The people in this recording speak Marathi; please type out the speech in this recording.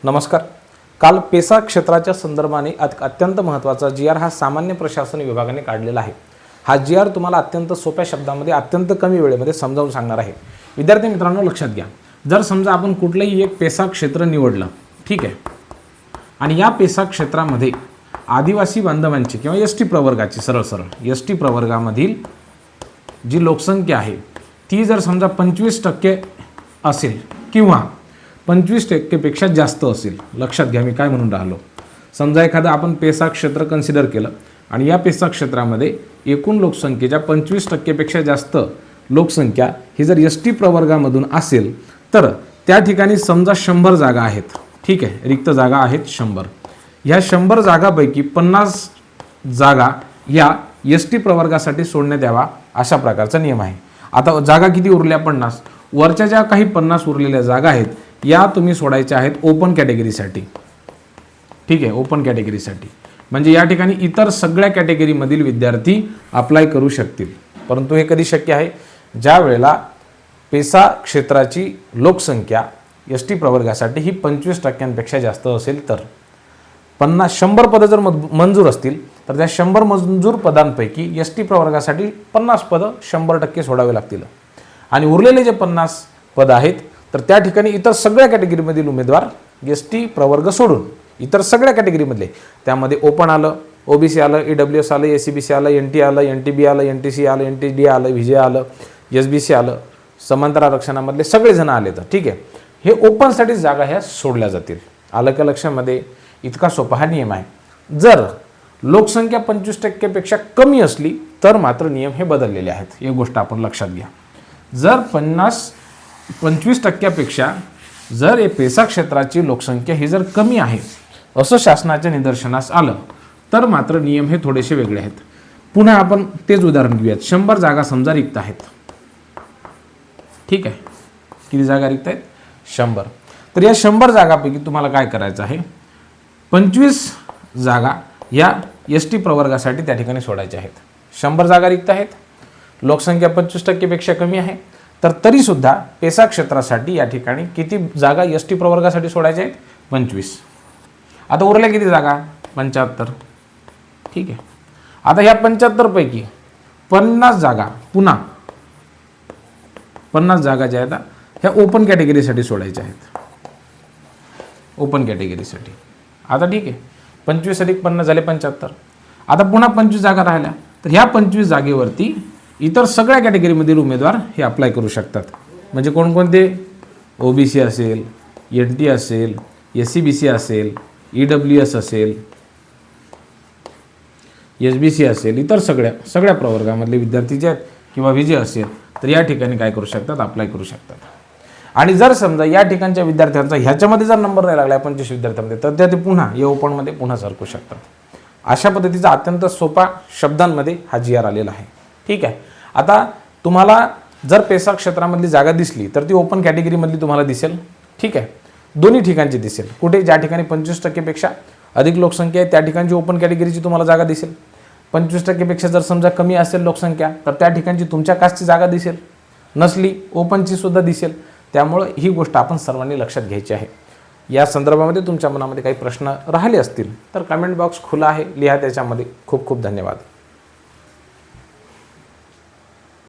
नमस्कार. काल पेसा क्षेत्राच्या संदर्भाने अत्यंत महत्त्वाचा GR हा सामान्य प्रशासन विभागाने काढलेला आहे. हा GR तुम्हाला अत्यंत सोप्या शब्दामध्ये अत्यंत कमी वेळेमध्ये समजावून सांगणार आहे. विद्यार्थी मित्रांनो लक्षात घ्या, जर समजा आपण कुठलंही एक पेसा क्षेत्र निवडलं, ठीक आहे, आणि या पेसा क्षेत्रामध्ये आदिवासी बांधवांची किंवा ST प्रवर्गाची सरळ ST प्रवर्गामधील जी लोकसंख्या आहे ती जर समजा 25% असेल किंवा 25% पेक्षा जास्त असेल. लक्षात घ्या मी काय म्हणून राहिलो. समजा एखादं आपण पेसा क्षेत्र कन्सिडर केलं आणि या पेसा क्षेत्रामध्ये एकूण लोकसंख्येच्या 25% पेक्षा जास्त लोकसंख्या ही जर ST प्रवर्गामधून असेल तर त्या ठिकाणी समजा 100 जागा आहेत, ठीक आहे, रिक्त जागा आहेत 100. ह्या 100 जागापैकी 50 जागा या ST प्रवर्गासाठी सोडण्यात यावा अशा प्रकारचा नियम आहे. आता जागा किती उरल्या? 50. वरच्या ज्या काही 50 उरलेल्या जागा आहेत या तुम्ही सोडायच्या आहेत ओपन कॅटेगरीसाठी, ठीक आहे, ओपन कॅटेगरीसाठी. म्हणजे या ठिकाणी इतर सगळ्या कॅटेगरीमधील विद्यार्थी अप्लाय करू शकतील. परंतु हे कधी शक्य आहे? ज्या वेळेला पेसा क्षेत्राची लोकसंख्या ST प्रवर्गासाठी ही 25%पेक्षा जास्त असेल तर. 100 पदं जर मंजूर असतील तर त्या 100 मंजूर पदांपैकी ST प्रवर्गासाठी 50 पदं 100% सोडावे लागतील आणि उरलेले जे 50 पदं आहेत तर त्या ठिकाणी इतर सगळ्या कॅटेगरीमधील उमेदवार ST प्रवर्ग सोडून इतर सगळ्या कॅटेगरीमधले, त्यामध्ये ओपन आलं, OBC आलं, EWS आलं, SCBC आलं, NT आलं, NTB आलं, NTC आलं, NTD आलं, VJ आलं, SBC आलं, समांतर आरक्षणामधले सगळेजण आले तर ठीक आहे, हे ओपनसाठी जागा ह्या सोडल्या जातील. आलं का लक्षामध्ये? इतका सोपा हा नियम आहे. जर लोकसंख्या 25% पेक्षा कमी असली तर मात्र नियम हे बदललेले आहेत. ही गोष्ट आपण लक्षात घ्या. जर 25% जर हे पेसा क्षेत्राची लोकसंख्या ही जर कमी आहे असं शासनाच्या निदर्शनास आलं तर मात्र नियम हे थोडेसे वेगळे आहेत. पुन्हा आपण तेच उदाहरण घेऊयात. 100 जागा समजा रिक्त आहेत, ठीक आहे, किती जागा रिक्त आहेत? 100. तर या 100 जागापैकी तुम्हाला काय करायचं आहे? 25 जागा या ST प्रवर्गासाठी त्या ठिकाणी सोडायच्या आहेत. 100 जागा रिक्त आहेत, लोकसंख्या 25% पेक्षा कमी आहे, तर तरीसुद्धा पेसा क्षेत्रासाठी या ठिकाणी किती जागा ST प्रवर्गासाठी सोडायच्या आहेत? 25. आता उरल्या किती जागा? 75, ठीक आहे. आता ह्या 75 पैकी 50 जागा, पुन्हा 50 जागा ज्या आहेत ह्या ओपन कॅटेगरीसाठी सोडायच्या आहेत, ओपन कॅटेगरीसाठी. आता ठीक आहे, 25 अधिक 50 झाले 75. आता पुन्हा 25 जागा राहिल्या तर ह्या 25 जागेवरती इतर सगळ्या कॅटेगरीमधील उमेदवार हे अप्लाय करू शकतात. म्हणजे कोणकोणते? OBC असेल, NT असेल, SCBC असेल, EWS असेल, SBC असेल, इतर सगळ्या प्रवर्गामधले विद्यार्थी जे आहेत किंवा VJ असेल तर या ठिकाणी काय करू शकतात? अप्लाय करू शकतात. आणि जर समजा या ठिकाणच्या विद्यार्थ्यांचा ह्याच्यामध्ये जर नंबर नाही लागला 25 विद्यार्थ्यांमध्ये तर ते पुन्हा या ओपनमध्ये पुन्हा सरकू शकतात. अशा पद्धतीचा अत्यंत सोपा शब्दांमध्ये हा GR आलेला आहे, ठीक आहे. आता तुम्हाला जर पेसा क्षेत्रामधली जागा दिसली तर ती ओपन कॅटेगरीमधली तुम्हाला दिसेल, ठीक आहे, दोन्ही ठिकाणची दिसेल. कुठे? ज्या ठिकाणी 25% पेक्षा अधिक लोकसंख्या आहे त्या ठिकाणची ओपन कॅटेगरीची तुम्हाला जागा दिसेल. 25% पेक्षा जर समजा कमी असेल लोकसंख्या तर त्या ठिकाणची तुमच्या कास्टची जागा दिसेल, नसली ओपनची सुद्धा दिसेल. त्यामुळं ही गोष्ट आपण सर्वांनी लक्षात घ्यायची आहे. या संदर्भामध्ये तुमच्या मनामध्ये काही प्रश्न राहिले असतील तर कमेंट बॉक्स खुला आहे, लिहा त्याच्यामध्ये. खूप खूप धन्यवाद.